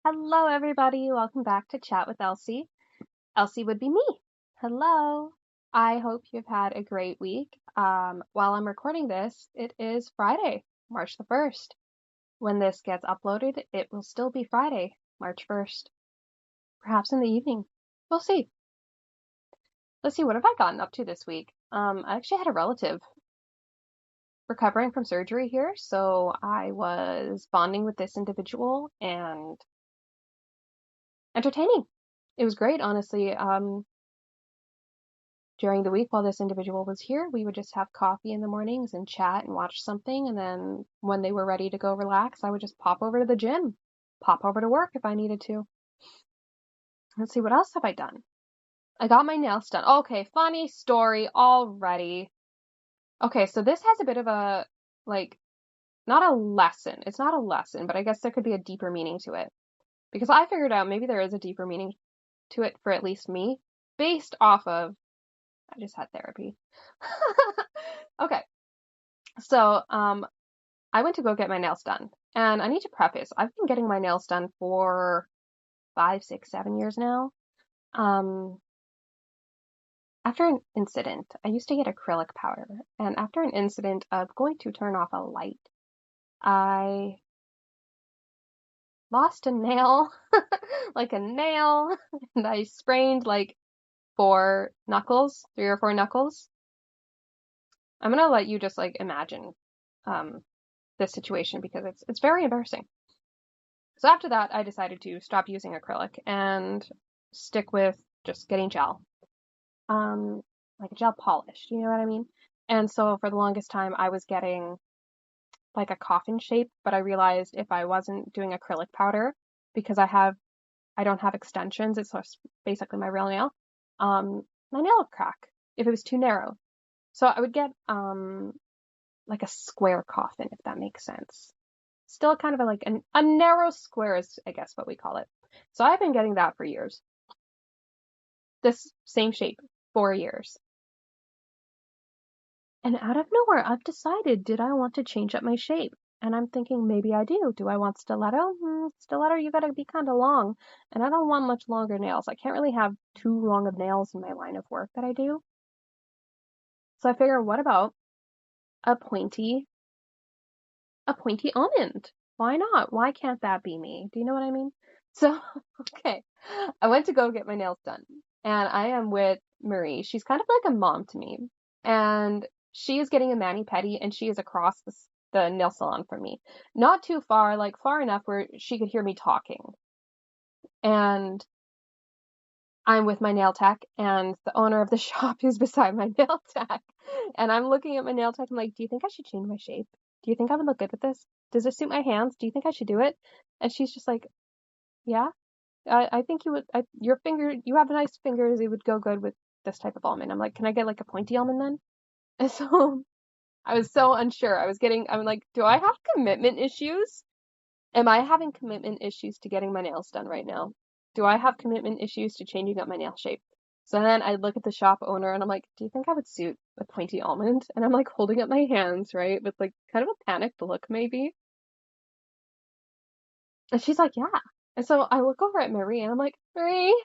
Hello, everybody. Welcome back to Chat with Elsie. Elsie would be me. Hello. I hope you've had a great week. While I'm recording this, it is Friday, March the 1st. When this gets uploaded, it will still be Friday, March 1st. Perhaps in the evening. We'll see. Let's see, what have I gotten up to this week? I actually had a relative recovering from surgery here, so I was bonding with this individual and entertaining. It was great, honestly. During the week while this individual was here, we would just have coffee in the mornings and chat and watch something. And then when they were ready to go relax, I would just pop over to the gym, pop over to work if I needed to. Let's see, what else have I done? I got my nails done. Okay, funny story already. Okay, so this has a bit of a, not a lesson. It's not a lesson, but I guess there could be a deeper meaning to it. Because I figured out maybe there is a deeper meaning to it for at least me, based off of I just had therapy. Okay. So, I went to go get my nails done. And I need to preface, I've been getting my nails done for 5, 6, 7 years now. After an incident, I used to get acrylic powder. And after an incident of going to turn off a light, I lost a nail, like a nail, and I sprained like 3 or 4 knuckles. I'm gonna let you just like imagine this situation because it's very embarrassing. So after that, I decided to stop using acrylic and stick with just getting gel, like a gel polish. You know what I mean? And so for the longest time, I was getting like a coffin shape, but I realized if I wasn't doing acrylic powder, because I don't have extensions, it's just basically my real nail, my nail would crack if it was too narrow. So I would get like a square coffin, if that makes sense. Still kind of a narrow square is, I guess, what we call it. So I've been getting that for years. This same shape, 4 years. And out of nowhere, I've decided, did I want to change up my shape? And I'm thinking maybe I do. Do I want stiletto? Stiletto, you gotta be kind of long. And I don't want much longer nails. I can't really have too long of nails in my line of work that I do. So I figure, what about a pointy almond? Why not? Why can't that be me? Do you know what I mean? So, okay. I went to go get my nails done, and I am with Marie. She's kind of like a mom to me, and she is getting a mani-pedi, and she is across the nail salon from me. Not too far, like far enough where she could hear me talking. And I'm with my nail tech, and the owner of the shop is beside my nail tech. And I'm looking at my nail tech. I'm like, do you think I should change my shape? Do you think I would look good with this? Does this suit my hands? Do you think I should do it? And she's just like, yeah, I think you would. You have nice fingers. It would go good with this type of almond. I'm like, can I get like a pointy almond then? And so I was so unsure. I'm like, do I have commitment issues? Am I having commitment issues to getting my nails done right now? Do I have commitment issues to changing up my nail shape? So then I look at the shop owner and I'm like, do you think I would suit a pointy almond? And I'm like holding up my hands, right? With like kind of a panicked look maybe. And she's like, yeah. And so I look over at Marie and I'm like, Marie,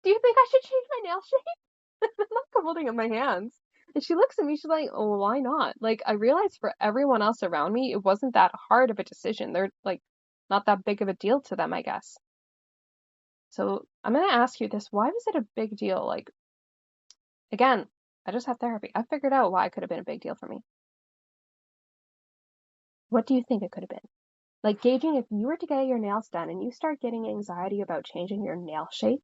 do you think I should change my nail shape? I'm like holding up my hands. And she looks at me, she's like, oh, why not? Like, I realized for everyone else around me, it wasn't that hard of a decision. They're like not that big of a deal to them, I guess. So I'm gonna ask you this, why was it a big deal? Like, again, I just have therapy. I figured out why it could have been a big deal for me. What do you think it could have been? Like gauging if you were to get your nails done and you start getting anxiety about changing your nail shape,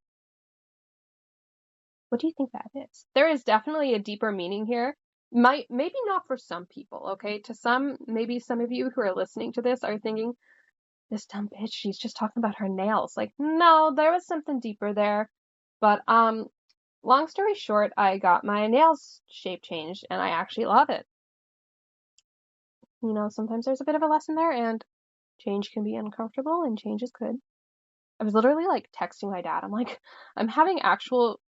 what do you think that is? There is definitely a deeper meaning here. Maybe not for some people, okay? To some, maybe some of you who are listening to this are thinking, this dumb bitch, she's just talking about her nails. Like, no, there was something deeper there. But long story short, I got my nails shape changed and I actually love it. You know, sometimes there's a bit of a lesson there and change can be uncomfortable and change is good. I was literally like texting my dad. I'm like, I'm having actual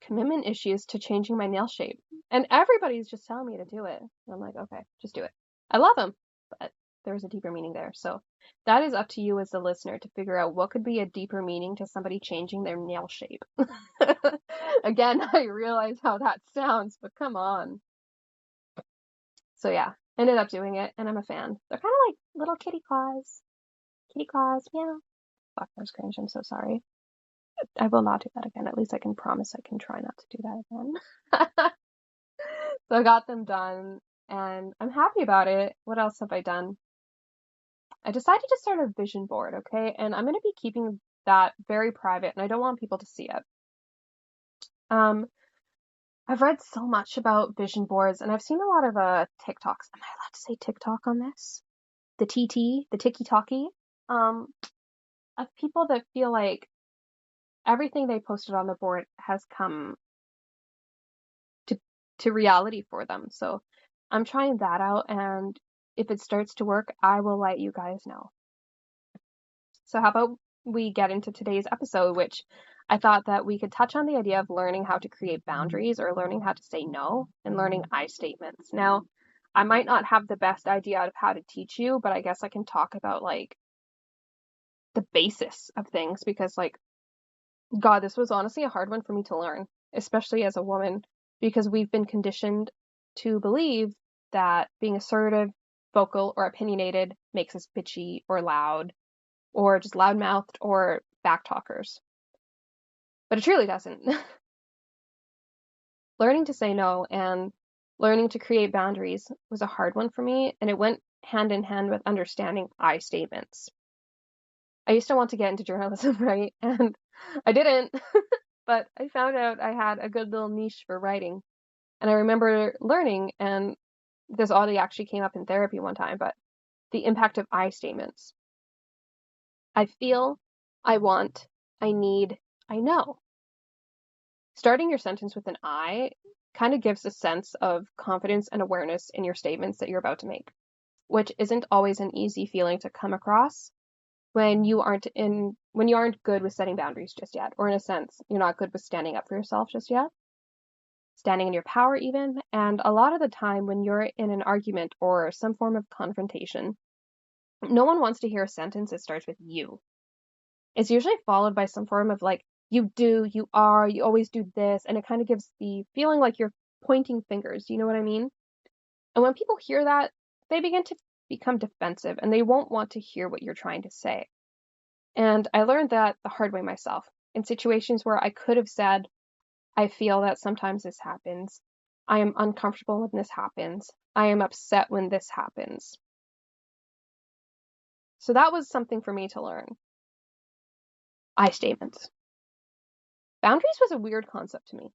commitment issues to changing my nail shape. And everybody's just telling me to do it. And I'm like, okay, just do it. I love him, but there was a deeper meaning there. So that is up to you as the listener to figure out what could be a deeper meaning to somebody changing their nail shape. Again, I realize how that sounds, but come on. So yeah, ended up doing it, and I'm a fan. They're kind of like little kitty claws. Kitty claws, meow. Fuck, that was cringe. I'm so sorry. I will not do that again. At least I can promise I can try not to do that again. So I got them done, and I'm happy about it. What else have I done? I decided to start a vision board, okay? And I'm going to be keeping that very private, and I don't want people to see it. Um, I've read so much about vision boards, and I've seen a lot of TikToks. Am I allowed to say TikTok on this? The TT, the Tiki Talkie, of people that feel like everything they posted on the board has come to reality for them. So I'm trying that out, and if it starts to work, I will let you guys know. So how about we get into today's episode, which I thought that we could touch on the idea of learning how to create boundaries or learning how to say no and learning I statements. Now, I might not have the best idea of how to teach you, but I guess I can talk about like the basis of things because like God, this was honestly a hard one for me to learn, especially as a woman, because we've been conditioned to believe that being assertive, vocal, or opinionated makes us bitchy or loud or just loudmouthed or backtalkers. But it truly doesn't. Learning to say no and learning to create boundaries was a hard one for me, and it went hand in hand with understanding I statements. I used to want to get into journalism, right? And I didn't, but I found out I had a good little niche for writing. And I remember learning, and this oddly actually came up in therapy one time, but the impact of I statements. I feel, I want, I need, I know. Starting your sentence with an I kind of gives a sense of confidence and awareness in your statements that you're about to make, which isn't always an easy feeling to come across when you aren't good with setting boundaries just yet, or in a sense, you're not good with standing up for yourself just yet, standing in your power even. And a lot of the time when you're in an argument or some form of confrontation, no one wants to hear a sentence that starts with you. It's usually followed by some form of like, you do, you are, you always do this, and it kind of gives the feeling like you're pointing fingers. You know what I mean? And when people hear that, they begin to become defensive and they won't want to hear what you're trying to say. And I learned that the hard way myself in situations where I could have said, I feel that sometimes this happens. I am uncomfortable when this happens. I am upset when this happens. So that was something for me to learn. I statements. Boundaries was a weird concept to me.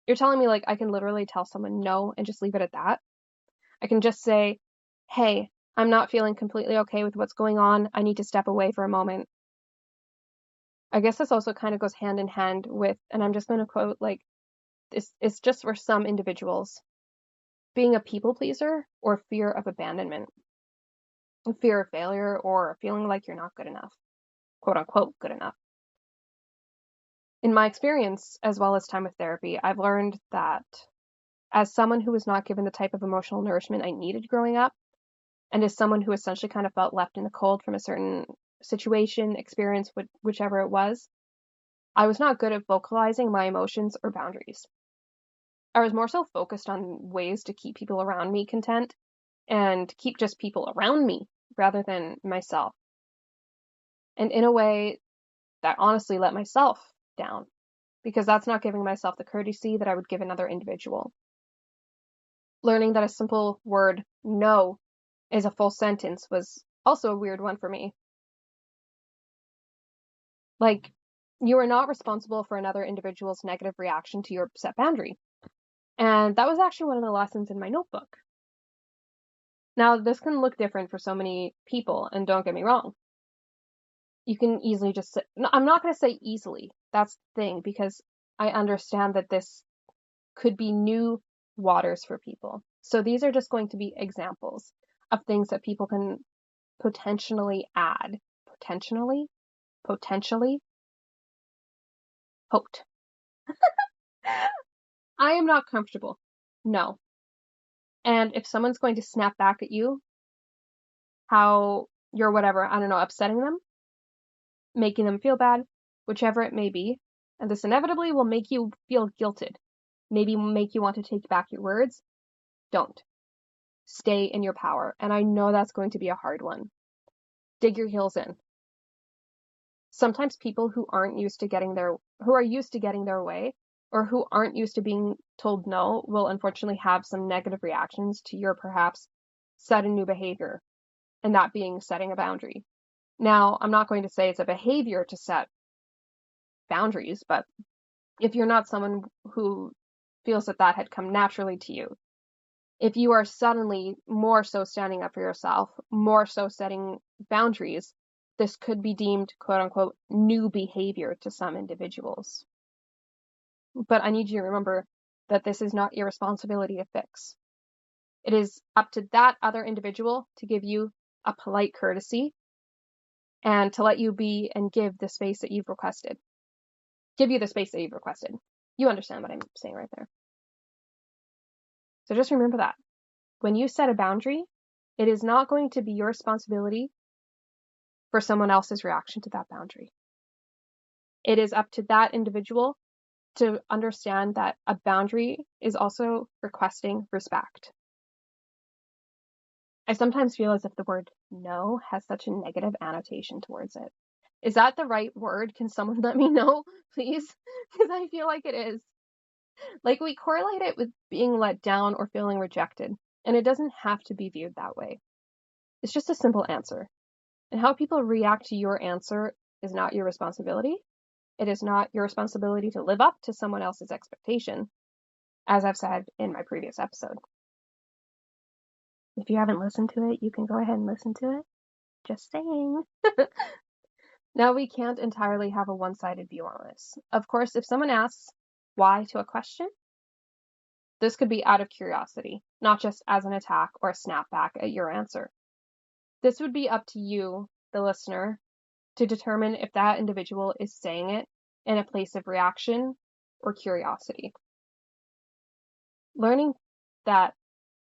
You're telling me like I can literally tell someone no and just leave it at that? I can just say, hey, I'm not feeling completely okay with what's going on. I need to step away for a moment. I guess this also kind of goes hand in hand with, and I'm just going to quote like, it's just for some individuals, being a people pleaser or fear of abandonment, fear of failure, or feeling like you're not good enough, quote unquote, good enough. In my experience, as well as time with therapy, I've learned that as someone who was not given the type of emotional nourishment I needed growing up, and as someone who essentially kind of felt left in the cold from a certain situation, experience, whichever it was, I was not good at vocalizing my emotions or boundaries. I was more so focused on ways to keep people around me content and keep just people around me rather than myself. And in a way that honestly let myself down because that's not giving myself the courtesy that I would give another individual. Learning that a simple word, no, is a full sentence was also a weird one for me. Like, you are not responsible for another individual's negative reaction to your set boundary. And that was actually one of the lessons in my notebook. Now, this can look different for so many people, and don't get me wrong. You can easily just say, no, I'm not going to say easily. That's the thing, because I understand that this could be new waters for people. So these are just going to be examples of things that people can potentially add. Potentially? Hoped. I am not comfortable. No. And if someone's going to snap back at you, how you're whatever, I don't know, upsetting them, making them feel bad, whichever it may be. And this inevitably will make you feel guilted. Maybe make you want to take back your words. Don't. Stay in your power. And I know that's going to be a hard one. Dig your heels in. Sometimes people who are used to getting their way, or who aren't used to being told no, will unfortunately have some negative reactions to your perhaps sudden new behavior, and that being setting a boundary. Now, I'm not going to say it's a behavior to set boundaries, but if you're not someone who feels that had come naturally to you, if you are suddenly more so standing up for yourself, more so setting boundaries, this could be deemed, quote unquote, new behavior to some individuals. But I need you to remember that this is not your responsibility to fix. It is up to that other individual to give you a polite courtesy and to let you be and give the space that you've requested. Give you the space that you've requested. You understand what I'm saying right there. So just remember that. When you set a boundary, it is not going to be your responsibility for someone else's reaction to that boundary. It is up to that individual to understand that a boundary is also requesting respect. I sometimes feel as if the word no has such a negative annotation towards it. Is that the right word? Can someone let me know, please? Because I feel like it is. Like, we correlate it with being let down or feeling rejected, and it doesn't have to be viewed that way. It's just a simple answer. And how people react to your answer is not your responsibility. It is not your responsibility to live up to someone else's expectation, as I've said in my previous episode. If you haven't listened to it, you can go ahead and listen to it. Just saying. Now, we can't entirely have a one-sided view on this. Of course, if someone asks why to a question, this could be out of curiosity, not just as an attack or a snapback at your answer. This would be up to you, the listener, to determine if that individual is saying it in a place of reaction or curiosity. Learning that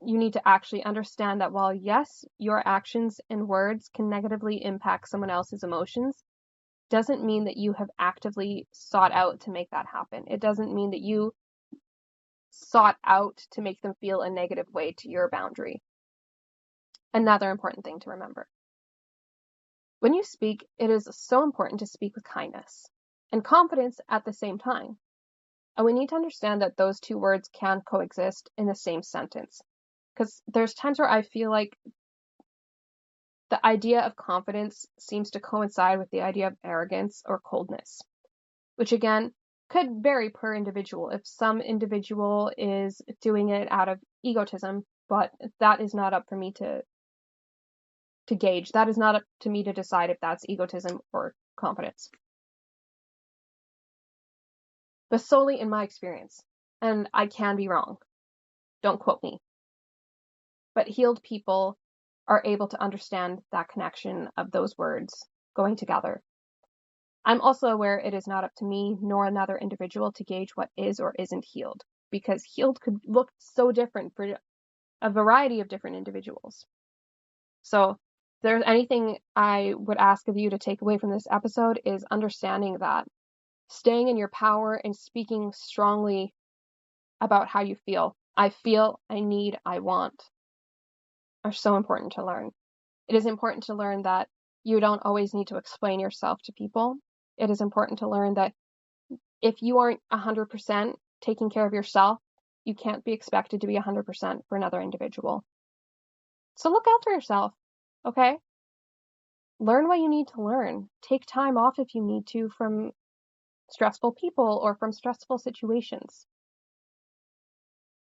you need to actually understand that while, yes, your actions and words can negatively impact someone else's emotions, doesn't mean that you have actively sought out to make that happen. It doesn't mean that you sought out to make them feel a negative way to your boundary. Another important thing to remember. When you speak, it is so important to speak with kindness and confidence at the same time. And we need to understand that those two words can coexist in the same sentence. Because there's times where I feel like the idea of confidence seems to coincide with the idea of arrogance or coldness, which again could vary per individual. If some individual is doing it out of egotism, but that is not up for me to gauge. That is not up to me to decide if that's egotism or confidence. But solely in my experience, and I can be wrong, don't quote me, but healed people are able to understand that connection of those words going together. I'm also aware it is not up to me nor another individual to gauge what is or isn't healed, because healed could look so different for a variety of different individuals. So if there's anything I would ask of you to take away from this episode is understanding that staying in your power and speaking strongly about how you feel. I feel, I need, I want are so important to learn. It is important to learn that you don't always need to explain yourself to people. It is important to learn that if you aren't 100% taking care of yourself, you can't be expected to be 100% for another individual. So look out for yourself, okay? Learn what you need to learn. Take time off if you need to from stressful people or from stressful situations.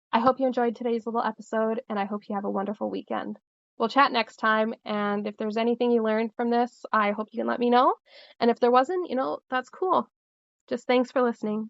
I hope you enjoyed today's little episode, and I hope you have a wonderful weekend. We'll chat next time, and if there's anything you learned from this, I hope you can let me know. And if there wasn't, that's cool. Just thanks for listening.